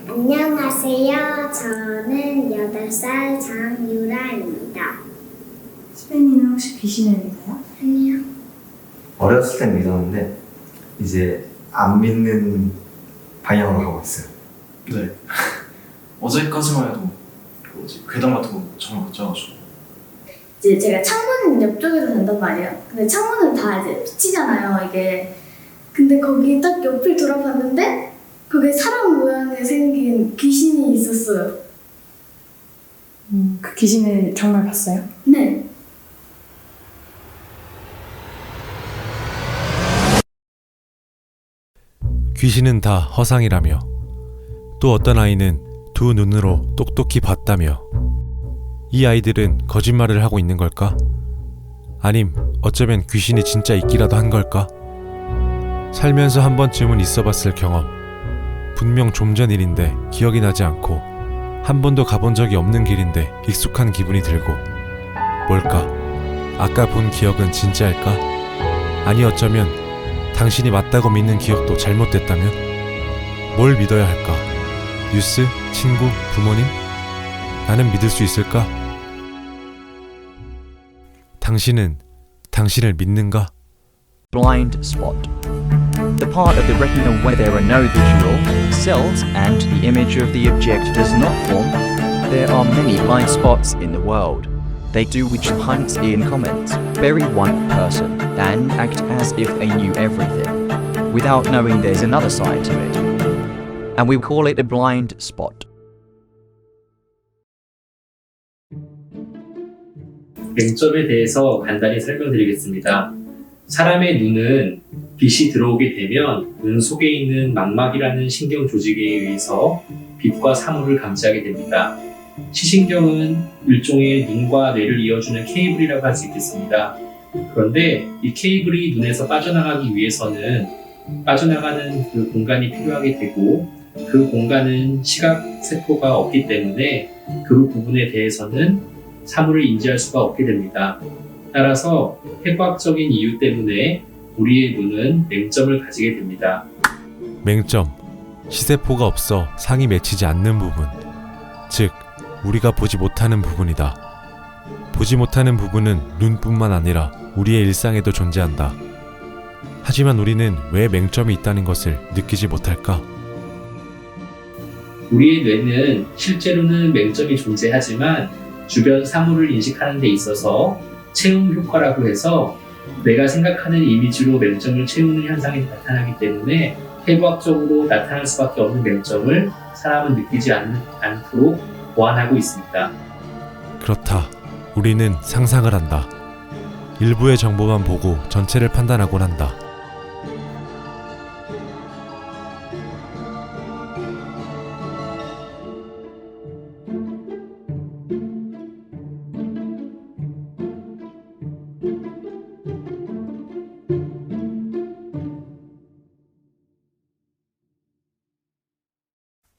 안녕하세요. 저는 8살 장유라입니다. 수빈이는 혹시 귀신을 믿어요? 아니요. 어렸을 땐 믿었는데 이제 안 믿는 방향으로 가고 있어요. 네. 어제까지만 해도 괴담 같은 거 정말 못 짜가지고. 이제 제가 창문 옆쪽에도 된단 말이에요. 근데 창문은 다 이제 비치잖아요, 이게. 근데 거기 딱 옆을 돌아봤는데 거기에 사람 모양의 생긴 귀신이 있었어요. 그 귀신을 정말 봤어요? 네. 귀신은 다 허상이라며, 또 어떤 아이는 두 눈으로 똑똑히 봤다며. 이 아이들은 거짓말을 하고 있는 걸까? 아님 어쩌면 귀신이 진짜 있기라도 한 걸까? 살면서 한 번쯤은 있어봤을 경험, 분명 좀 전 일인데 기억이 나지 않고 한 번도 가본 적이 없는 길인데 익숙한 기분이 들고, 뭘까? 아까 본 기억은 진짜일까? 아니 어쩌면 당신이 맞다고 믿는 기억도 잘못됐다면? 뭘 믿어야 할까? 뉴스? 친구? 부모님? 나는 믿을 수 있을까? 당신은 당신을 믿는가? Blind spot. The part of the retina where there are no visual cells and the image of the object does not form. There are many blind spots in the world. They do which hunts in comments, bury one person, and act as if they knew everything, without knowing there's another side to it. And we call it a blind spot. 맹점에 대해서 간단히 설명드리겠습니다. 사람의 눈은 빛이 들어오게 되면 눈 속에 있는 망막이라는 신경 조직에 의해서 빛과 사물을 감지하게 됩니다. 시신경은 일종의 눈과 뇌를 이어주는 케이블이라고 할 수 있겠습니다. 그런데 이 케이블이 눈에서 빠져나가기 위해서는 빠져나가는 그 공간이 필요하게 되고, 그 공간은 시각세포가 없기 때문에 그 부분에 대해서는 사물을 인지할 수가 없게 됩니다. 따라서 해부학적인 이유 때문에 우리의 눈은 맹점을 가지게 됩니다. 맹점, 시세포가 없어 상이 맺히지 않는 부분, 즉 우리가 보지 못하는 부분이다. 보지 못하는 부분은 눈뿐만 아니라 우리의 일상에도 존재한다. 하지만 우리는 왜 맹점이 있다는 것을 느끼지 못할까? 우리의 뇌는 실제로는 맹점이 존재하지만 주변 사물을 인식하는 데 있어서 채움 효과라고 해서 내가 생각하는 이미지로 맹점을 채우는 현상이 나타나기 때문에 해부학적으로 나타날 수밖에 없는 맹점을 사람은 느끼지 않도록 보완하고 있습니다. 그렇다. 우리는 상상을 한다. 일부의 정보만 보고 전체를 판단하곤 한다.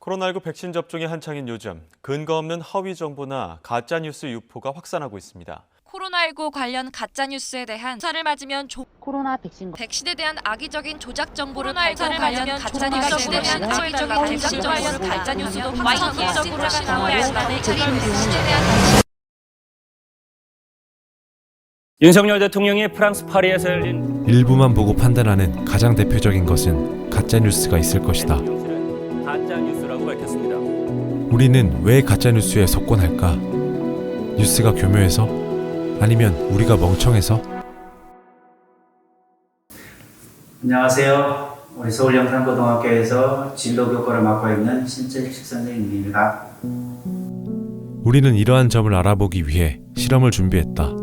코로나19 백신 접종이 한창인 요즘 근거 없는 허위 정보나 가짜뉴스 유포가 확산하고 있습니다. 코로나19 관련 가짜뉴스에 대한 주사를 맞으면 코로나 백신에 대한 악의적인 조작 정보를 관련 가짜뉴스에 대한 악의적인 조작 정보를 가짜뉴스도 확산적으로 신뢰할 만한 백신에 대한 윤석열 대통령이 프랑스 파리에서 열린 일부만 보고 판단하는 가장 대표적인 것은 가짜뉴스가 있을 것이다. 가짜뉴스라고 밝혔습니다. 우리는 왜 가짜뉴스에 속곤할까? 뉴스가 교묘해서? 아니면 우리가 멍청해서? 안녕하세요. 우리 서울영산고등학교에서 진로교과를 맡고 있는 신철식 선생님입니다. 우리는 이러한 점을 알아보기 위해 실험을 준비했다.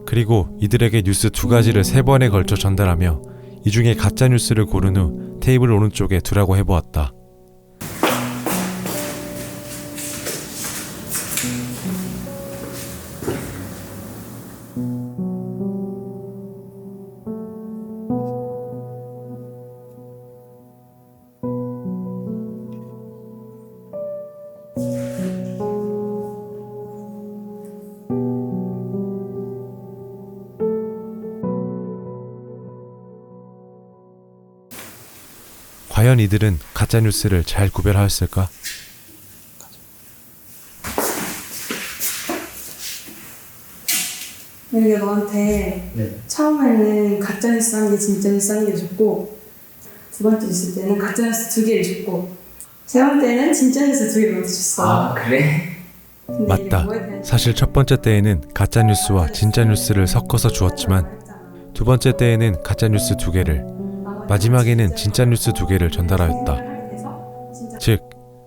그리고 이들에게 뉴스 2가지를 3번에 걸쳐 전달하며 이 중에 가짜뉴스를 고른 후 테이블 오른쪽에 두라고 해보았다. 과연 과연 이들은 가짜뉴스를 잘 구별하였을까? 만약에 너한테 처음에는 가짜뉴스 한 개, 진짜뉴스 한 개 줬고 두 번째 줬을 때는 가짜뉴스 2개를 줬고 세 번째는 진짜뉴스 2개를 너한테 줬어. 아 그래? 맞다. 사실 첫 번째 때에는 가짜뉴스와 진짜뉴스를 섞어서 주었지만 두 번째 때에는 가짜뉴스 2개를, 마지막에는 진짜뉴스 2개를 전달하였다. 즉,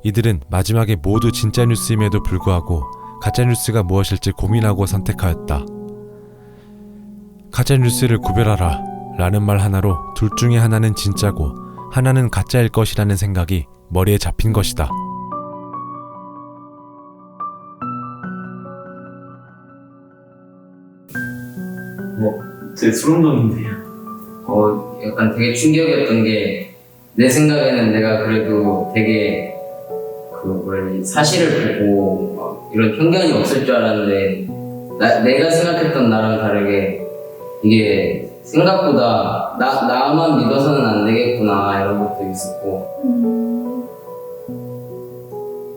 이들은 마지막에 모두 진짜뉴스임에도 불구하고 가짜뉴스가 무엇일지 고민하고 선택하였다. 가짜뉴스를 구별하라 라는 말 하나로 둘 중에 하나는 진짜고 하나는 가짜일 것이라는 생각이 머리에 잡힌 것이다. 되게 소름돋는데요. 약간 되게 충격이었던 게 내 생각에는 내가 그래도 되게 사실을 보고 막 이런 편견이 없을 줄 알았는데 내가 생각했던 나랑 다르게 이게 생각보다 나만 믿어서는 안 되겠구나 이런 것도 있었고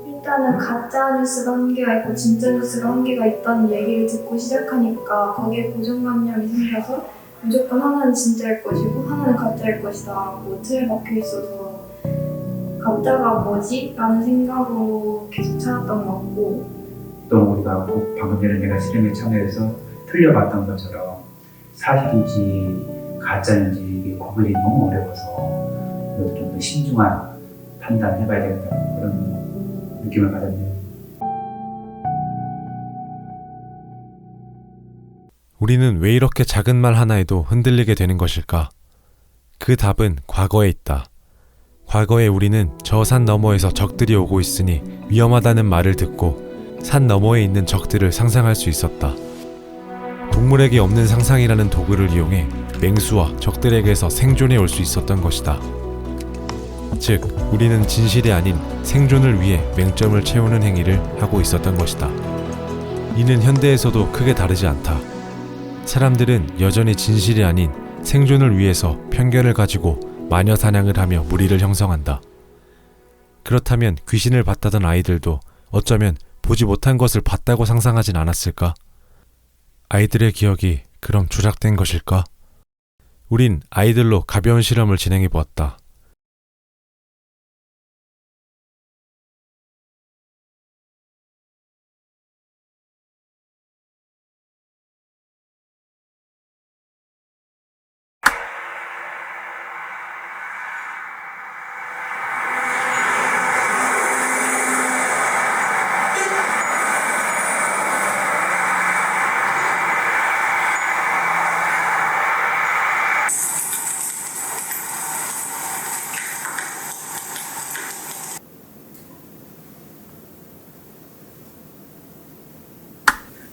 일단은 가짜 뉴스가 한 개가 있고 진짜 뉴스가 한 개가 있다는 얘기를 듣고 시작하니까 거기에 고정관념이 생겨서 무조건 하나는 진짜일 것이고 하나는 가짜일 것이다 라고 틀에 박혀 있어서 가짜가 뭐지? 라는 생각으로 계속 찾았던 것 같고 또 우리가 방금 전에 내가 실험에 참여해서 틀려봤던 것처럼 사실인지 가짜인지 이게 구분이 너무 어려워서 이것도 좀 더 신중한 판단을 해봐야 되겠다는 그런 느낌을 받았네요. 우리는 왜 이렇게 작은 말 하나에도 흔들리게 되는 것일까? 그 답은 과거에 있다. 과거에 우리는 저 산 너머에서 적들이 오고 있으니 위험하다는 말을 듣고 산 너머에 있는 적들을 상상할 수 있었다. 동물에게 없는 상상이라는 도구를 이용해 맹수와 적들에게서 생존해 올 수 있었던 것이다. 즉, 우리는 진실이 아닌 생존을 위해 맹점을 채우는 행위를 하고 있었던 것이다. 이는 현대에서도 크게 다르지 않다. 사람들은 여전히 진실이 아닌 생존을 위해서 편견을 가지고 마녀 사냥을 하며 무리를 형성한다. 그렇다면 귀신을 봤다던 아이들도 어쩌면 보지 못한 것을 봤다고 상상하진 않았을까? 아이들의 기억이 그럼 조작된 것일까? 우린 아이들로 가벼운 실험을 진행해 보았다.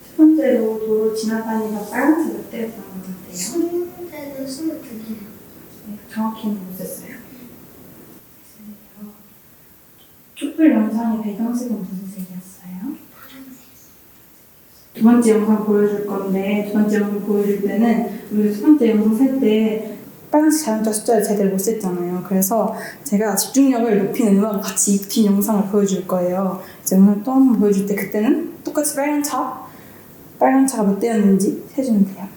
첫 번째로 도로 지나다니다 빨간색 몇 대를 보는 것 같아요? 20대는 22개. 네, 정확히는 못했어요. 촛불 영상의 배경색은 무슨 색이었어요? 두 번째 영상 보여줄 건데 두 번째 영상 보여줄 때는 우리 첫 번째 영상 셀 때 빨간색 자동차 숫자를 제대로 못 셌잖아요. 그래서 제가 집중력을 높이는 음악을 같이 입힌 영상을 보여줄 거예요. 이제 영상을 또 한 번 보여줄 때 그때는 똑같이 빨간 차가 몇 대였는지 세주면 돼요.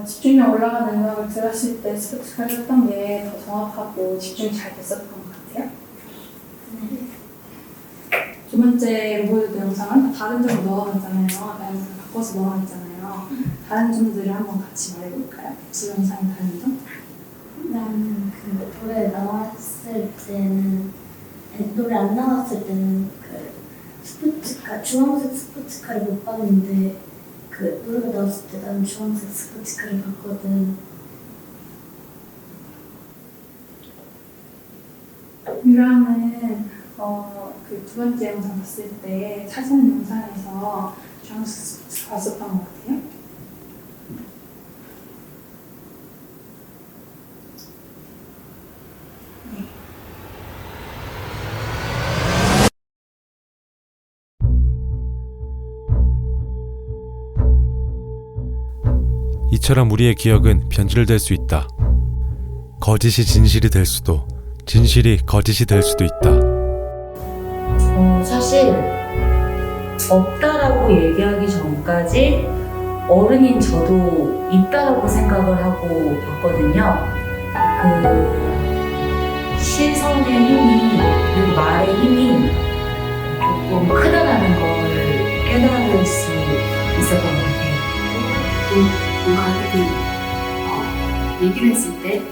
집중력 올라가는 음악을 들었을 때 스포츠카를 했던 게 더 정확하고 집중이 잘 됐었던 것 같아요. 두 번째 보여준 영상은 다른 점을 넣어놨잖아요. 다른 점을 바꿔서 넣어놨잖아요. 다른 점들을 한번 같이 말해볼까요? 두 영상의 다른 점? 나는 그 노래 나왔을 때는 노래 안 나왔을 때는 그 스포츠카 주황색 스포츠카를 못 봤는데 그 노래가 나왔을 때 나는 주황색 스포츠카를 봤거든. 유라는 그 두 번째 영상 봤을 때 사진 영상에서 주황색 스포츠 봤었던 것 같아요. 이처럼 우리의 기억은 변질될 수 있다. 거짓이 진실이 될 수도, 진실이 거짓이 될 수도 있다. 사실 없다라고 얘기하기 전까지 어른인 저도 있다라고 생각을 하고 봤거든요. 그 시선의 힘이, 그리고 말의 힘이 조금 크다라는 걸 깨달을 수 있었던 것 같아요. 뭔가 그렇게 얘기를 했을 때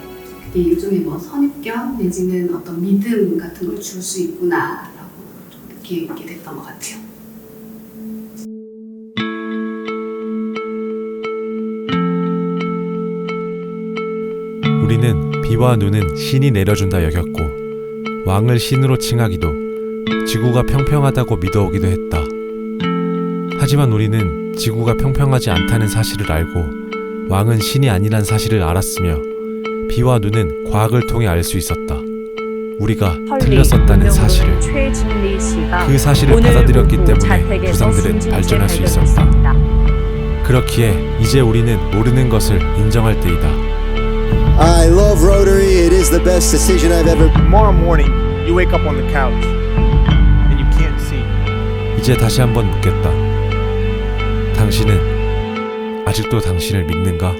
그게 일종의 뭐 선입견 내지는 어떤 믿음 같은 걸 줄 수 있구나라고 좀 느끼게 됐던 것 같아요. 우리는 비와 눈은 신이 내려준다 여겼고 왕을 신으로 칭하기도 지구가 평평하다고 믿어오기도 했다. 하지만 우리는 지구가 평평하지 않다는 사실을 알고 왕은 신이 아니란 사실을 알았으며 비와 눈은 과학을 통해 알 수 있었다. 우리가 틀렸었다는 사실을. 그 사실을 받아들였기 때문에 부상들은 발전할 수 있었다. 그렇기에 이제 우리는 모르는 것을 인정할 때이다. I love Rotary. It is the best decision I've ever. Tomorrow morning, you wake up on the couch and you can't see. 이제 다시 한번 묻겠다. 당신은 아직도 당신을 믿는가?